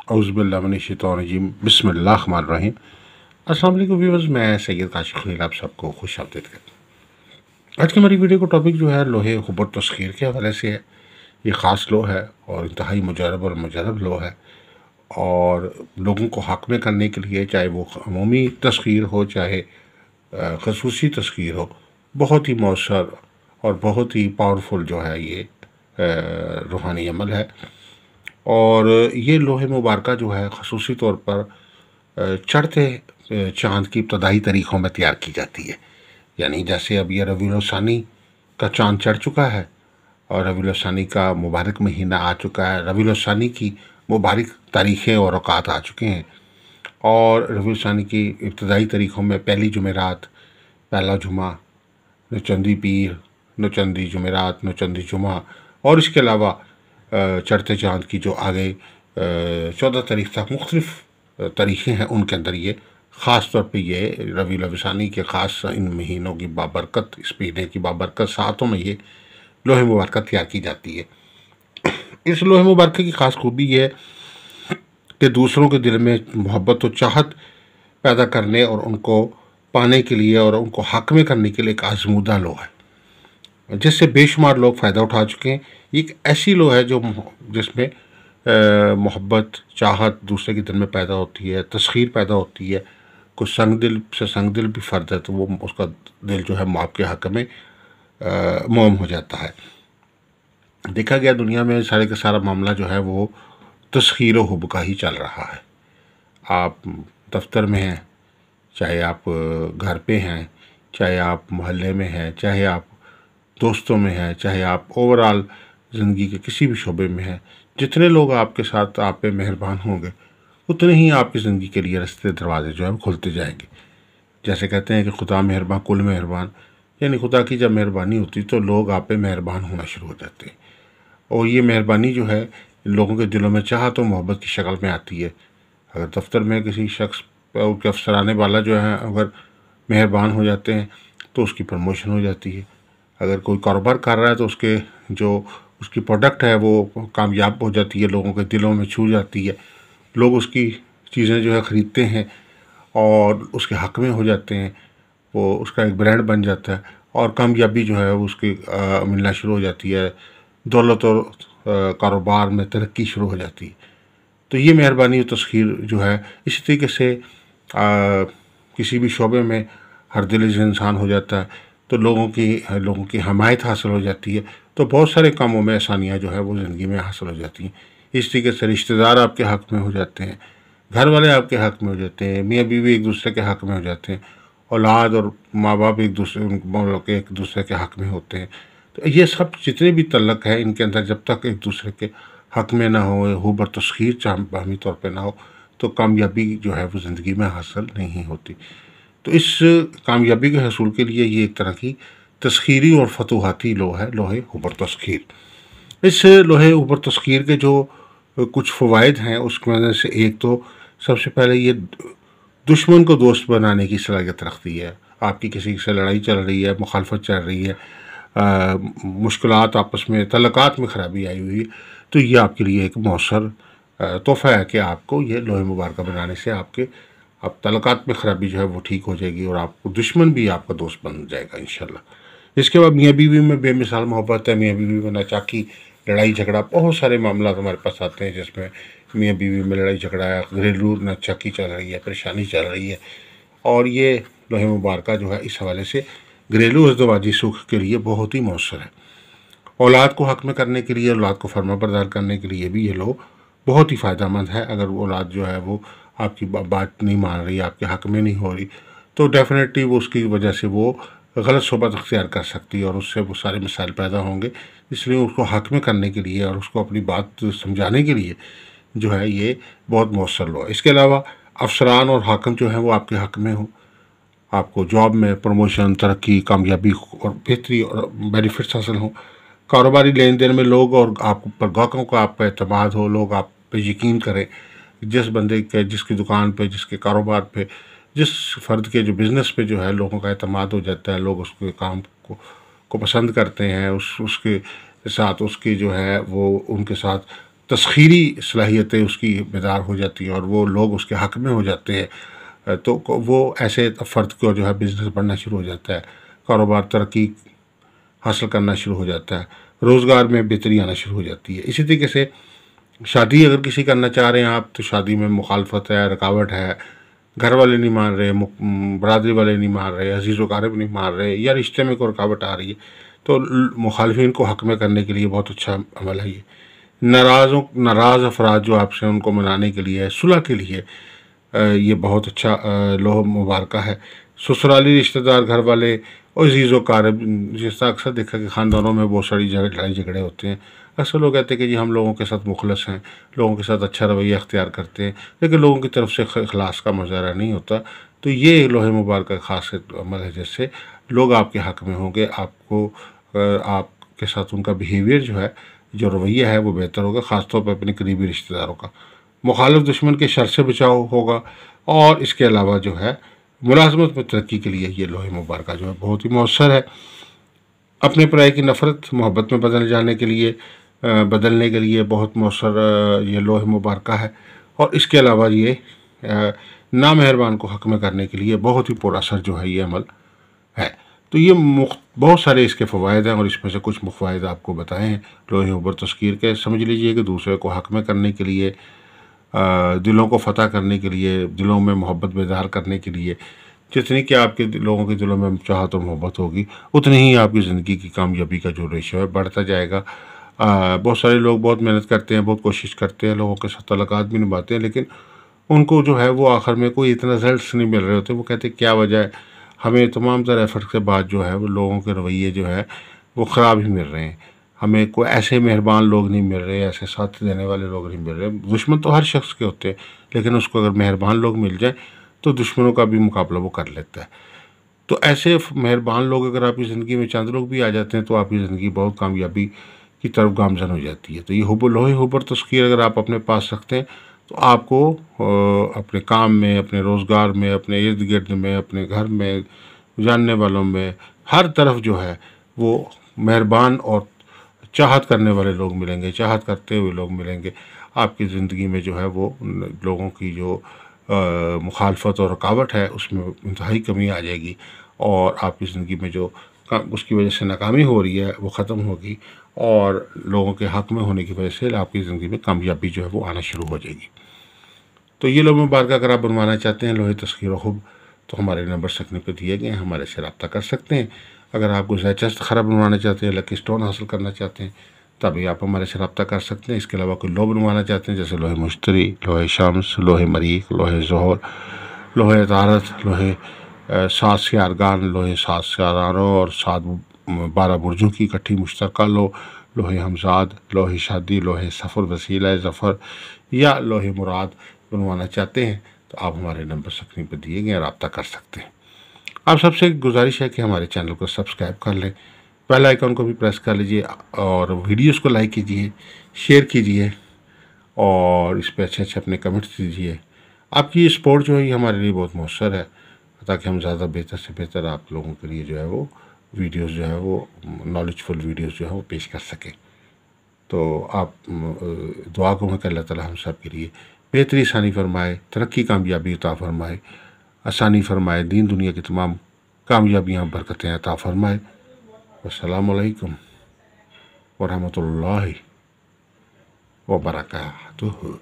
औज़ुबिल्लाहिमिनश्शैतानिर्रजीम बिस्मिल्लाहिर्रहमानिर्रहीम। अस्सलाम वालेकुम व्यूअर्स, मैं सैयद काशिफ खलील आप सबको खुश आमदीद करता हूँ। आज की हमारी वीडियो का टॉपिक जो है लोहे हुबर तस्खीर के हवाले से है। ये ख़ास लो है और इंतहाई मुजरब और मुजरब लो है, और लोगों को हक में करने के लिए, चाहे वो अमूमी तस्खीर हो चाहे खसूसी तस्खीर हो, बहुत ही मौसर और बहुत ही पावरफुल जो है ये रूहानी अमल है। और ये लोहे मुबारक जो है खसूसी तौर पर चढ़ते चाँद की इब्तदाई तरीक़ों में तैयार की जाती है। यानी जैसे अब ये रबीउल सानी का चाँद चढ़ चुका है और रबीउल सानी का मुबारक महीना आ चुका है, रबीउल सानी की मुबारक तारीख़ें और औक़ात आ चुके हैं, और रबीउल सानी की इब्तदाई तारीख़ों में पहली जुमेरात, पहला जुमा, नौचंदी पीर, नौचंदी जुमेरात, नौचंदी जुमा, और इसके अलावा चढ़ते चाँद की जो आगे 14 तारीख़ तक मुख्तलिफ़ तरीक़े हैं, उनके अंदर ये ख़ास तौर पे ये रबीउल सानी के ख़ास इन महीनों की बाबरकत, इस महीने की बाबरकत सातों में ये लोहे मुबारक तैयार की जाती है। इस लोहे मुबारक की ख़ास खूबी ये है कि दूसरों के दिल में मोहब्बत और चाहत पैदा करने और उनको पाने के लिए और उनको हक में करने के लिए एक आजमूदा लो है, जिससे बेशुमार लोग फ़ायदा उठा चुके हैं। एक ऐसी लो है जो जिसमें मोहब्बत, चाहत दूसरे के दिल में पैदा होती है, तस्खीर पैदा होती है। कुछ संग दिल से संग दिल भी फ़र्द है तो वो उसका दिल जो है माँ के हक़ में मोम हो जाता है। देखा गया दुनिया में सारे का सारा मामला जो है वो तस्खीर व हुब का ही चल रहा है। आप दफ्तर में हैं, चाहे आप घर पे हैं, चाहे आप मोहल्ले में हैं, चाहे आप दोस्तों में हैं, चाहे आप ओवरऑल ज़िंदगी के किसी भी शोबे में हैं, जितने लोग आपके साथ आप पे मेहरबान होंगे उतने ही आपकी ज़िंदगी के लिए रास्ते दरवाजे जो है वो खुलते जाएंगे। जैसे कहते हैं कि खुदा मेहरबान कुल मेहरबान, यानी खुदा की जब मेहरबानी होती तो लोग आप पे मेहरबान होना शुरू हो जाते हैं, और ये मेहरबानी जो है लोगों के दिलों में चाहत और मोहब्बत की शक्ल में आती है। अगर दफ्तर में किसी शख्स के अफसराने वाला जो है अगर मेहरबान हो जाते हैं तो उसकी प्रमोशन हो जाती है। अगर कोई कारोबार कर रहा है तो उसके जो उसकी प्रोडक्ट है वो कामयाब हो जाती है, लोगों के दिलों में छू जाती है, लोग उसकी चीज़ें जो है ख़रीदते हैं और उसके हक़ में हो जाते हैं, वो उसका एक ब्रांड बन जाता है और कामयाबी जो है वो उसकी मिलना शुरू हो जाती है, दौलत और कारोबार में तरक्की शुरू हो जाती है। तो ये मेहरबानी और तस्खीर जो है इसी तरीके से किसी भी शोबे में हर दिल इंसान हो जाता है तो लोगों की हमायत हासिल हो जाती है, तो बहुत सारे कामों में आसानियाँ जो है वो ज़िंदगी में हासिल हो जाती हैं। इस तरीके से रिश्तेदार आपके हक़ में हो जाते हैं, घर वाले आपके हक़ में हो जाते हैं, मियाँ बीवी एक दूसरे के हक़ में हो जाते हैं, औलाद और माँ बाप एक दूसरे के हक़ में होते हैं। तो ये सब जितने भी तल्लक है इनके अंदर जब तक एक दूसरे के हक़ में ना हो, हुबर तस्खीर बाहमी तौर पर ना हो, तो कामयाबी जो है वो ज़िंदगी में हासिल नहीं होती। तो इस कामयाबी के हसूल के लिए ये एक तरह की तस्खीरी और फतूहाती लो है लोहे हुबर तस्खीर। इस लोहे हुबर तस्खीर के जो कुछ फ़वाइद हैं उसकी वजह से एक तो सबसे पहले ये दुश्मन को दोस्त बनाने की सलाहियत रखती है। आपकी किसी से लड़ाई चल रही है, मुखालफत चल रही है, मुश्किलात आपस में, तल्लुकात में ख़राबी आई हुई है, तो ये आपके लिए एक मौसर तोहफ़ा है कि आपको ये लोहे मुबारक बनाने से आपके अब तल्लुकात में ख़राबी जो है वो ठीक हो जाएगी और आपको दुश्मन भी आपका दोस्त बन जाएगा इंशाल्लाह। इसके बाद मियाँ बीवी में बेमिसाल मोहब्बत है, मियाँ बीवी में नाचाकी, लड़ाई झगड़ा, बहुत सारे मामला हमारे पास आते हैं जिसमें मियाँ बीवी में लड़ाई झगड़ा है, घरेलू नाचाकी चल रही है, परेशानी चल रही है, और ये लोहे मुबारक जो है इस हवाले से घरेलू अज़दवाजी सुख के लिए बहुत ही मौसर है। औलाद को हक़ में करने के लिए, औलाद को फर्माबरदार करने के लिए भी ये लो बहुत ही फ़ायदेमंद है। अगर औलाद जो है वो आपकी बात नहीं मान रही, आपके हक़ में नहीं हो रही, तो डेफ़िनेटली वो उसकी वजह से वो गलत सोबत अख्तियार कर सकती है और उससे वो सारे मसाइल पैदा होंगे। इसलिए उसको हक़ में करने के लिए और उसको अपनी बात समझाने के लिए जो है ये बहुत मौसर लो है। इसके अलावा अफसरान और हाकिम जो हैं वो आपके हक़ में हो, आपको जॉब में प्रमोशन, तरक्की, कामयाबी और बेहतरी और बेनिफिट्स हासिल हों, कारोबारी लेन देन में लोग और आप पर ग्राहकों का आप पर एतमाद हो, लोग आप पे यकीन करें। जिस बंदे के जिसकी दुकान पे, जिसके कारोबार पे, जिस फ़र्द के जो बिज़नेस पे जो है लोगों का एतमाद हो जाता है, लोग उसके काम को पसंद करते हैं, उसके साथ उसकी जो है वो उनके साथ तस्खीरी सलाहियतें उसकी बेदार हो जाती हैं और वो लोग उसके हक़ में हो जाते हैं, तो वो ऐसे फ़र्द को जो है बिज़नेस बढ़ना शुरू हो जाता है, कारोबार तरक्की हासिल करना शुरू हो जाता है, रोज़गार में बेहतरी आना शुरू हो जाती है। इसी तरीके से शादी अगर किसी करना चाह रहे हैं आप, तो शादी में मुखालफत है, रुकावट है, घर वाले नहीं मान रहे, बरादरी वाले नहीं मान रहे, अजीज़ व अक़ारिब नहीं मान रहे, या रिश्ते में कोई रुकावट आ रही है, तो मुखालिफिन को हक़ में करने के लिए बहुत अच्छा अमल है ये। नाराज़ अफराद जो आपसे, उनको मनाने के लिए, सुलह के लिए ये बहुत अच्छा लोह मुबारका है। ससुराली रिश्तेदार, घर वाले और अज़ीज़ व अक़ारिब, जैसा अक्सर देखा कि ख़ानदानों में बहुत सारी लड़ाई झगड़े होते हैं। अक्सर लोग कहते हैं कि जी हम लोगों के साथ मुखलस हैं, लोगों के साथ अच्छा रवैया अख्तियार करते हैं, लेकिन लोगों की तरफ से इखलास का मुज़ाहरा नहीं होता। तो ये लोहे मुबारक का ख़ास अमल है, जिससे लोग आपके हक़ में होंगे, आपको आपके साथ उनका बिहेवियर जो है, जो रवैया है वो बेहतर होगा, ख़ासतौर पर अपने करीबी रिश्तेदारों का। मुखालिफ दुश्मन के शर से बचाव होगा, और इसके अलावा जो है मुलाज़मत में तरक्की के लिए ये लोहे मुबारक जो है बहुत ही मौसर है। अपने पराये की नफ़रत मोहब्बत में बदलने के लिए बहुत मौसर ये लोहे मुबारक है। और इसके अलावा ये नामेहरबान को हक़ में करने के लिए बहुत ही पुरअसर जो है ये अमल है। तो ये बहुत सारे इसके फ़वाइद हैं, और इसमें से कुछ फ़वाइद आपको बताए हैं लोहे हुब्बर तस्खीर के। समझ लीजिए कि दूसरे को हक़ में करने के लिए, दिलों को फ़तह करने के लिए, दिलों में मोहब्बत बेदार करने के लिए, जितनी कि आपके लोगों के दिलों में चाहत और मोहब्बत होगी, उतनी ही आपकी ज़िंदगी की कामयाबी का जो रेशो है बढ़ता जाएगा। बहुत सारे लोग बहुत मेहनत करते हैं, बहुत कोशिश करते हैं, लोगों के साथ तल्लुकात भी निभाते हैं, लेकिन उनको जो है वो आखिर में कोई इतना रिजल्ट्स नहीं मिल रहे होते। वो कहते क्या वजह है, हमें तमाम तरह एफर्ट के बाद जो है वो लोगों के रवैये जो है वो ख़राब ही मिल रहे हैं। हमें कोई ऐसे मेहरबान लोग नहीं मिल रहे, ऐसे साथ देने वाले लोग नहीं मिल रहे। दुश्मन तो हर शख्स के होते हैं, लेकिन उसको अगर मेहरबान लोग मिल जाए तो दुश्मनों का भी मुकाबला वो कर लेता है। तो ऐसे मेहरबान लोग अगर आपकी ज़िंदगी में चंद लोग भी आ जाते हैं, तो आपकी ज़िंदगी बहुत कामयाबी की तरफ गामज़न हो जाती है। तो ये लोहे हुब्बर तस्खीर अगर आप अपने पास रखते हैं, तो आपको अपने काम में, अपने रोज़गार में, अपने इर्द गिर्द में, अपने घर में, जानने वालों में, हर तरफ जो है वो मेहरबान और चाहत करने वाले लोग मिलेंगे, चाहत करते हुए लोग मिलेंगे। आपकी ज़िंदगी में जो है वो लोगों की जो मुखालफत और रुकावट है उसमें इंतहाई कमी आ जाएगी, और आपकी ज़िंदगी में जो उसकी वजह से नाकामी हो रही है वो ख़त्म होगी, और लोगों के हक़ में होने की वजह से आपकी ज़िंदगी में कामयाबी जो है वो आना शुरू हो जाएगी। तो ये लोहे मुबारक अगर आप बनवाना चाहते हैं, लोहे तस्खीर हुब, तो हमारे नंबर स्क्रीन पर दिए गए हैं, हमारे से रब्ता कर सकते हैं। अगर आप कुछ चेस्ट खराब बनवाना चाहते हैं, लकी स्टोन हासिल करना चाहते हैं, तभी आप हमारे से रब्ता कर सकते हैं। इसके अलावा कोई लो बनवाना चाहते हैं, जैसे लोहे मुश्तरी, लोहे शम्स, लोहे मरीख, लोहे ज़ोहर, लोहे तारत, लोहे 7 सियारगान, लोहे 7 सियारानों और 12 बुर्जों की इकट्ठी मुश्तरका लोहे हमजाद, लोहे शादी, लोहे सफ़र वसीला ज़फ़र, या लोहे मुराद बनवाना चाहते हैं, तो आप हमारे नंबर स्क्रीन पर दिए गए रब्ता कर सकते हैं। आप सबसे गुजारिश है कि हमारे चैनल को सब्सक्राइब कर लें, बेल आइकन को भी प्रेस कर लीजिए, और वीडियोस को लाइक कीजिए, शेयर कीजिए, और इस पर अच्छे अपने कमेंट्स दीजिए। आपकी ये सपोर्ट जो है ये हमारे लिए बहुत मौसर है, ताकि हम ज़्यादा बेहतर से बेहतर आप लोगों के लिए जो है वो वीडियोस जो है वो नॉलेजफुल वीडियोस जो है वो पेश कर सकें। तो आप दुआ करूँ कि अल्लाह ताला हम सब के लिए बेहतरी आसानी फरमाए, तरक्की कामयाबी अता फरमाए, आसानी फरमाए, दीन दुनिया की तमाम कामयाबियाँ बरकतें अता फरमाए। अस्सलामु अलैकुम व रहमतुल्लाहि व बरकातुहू।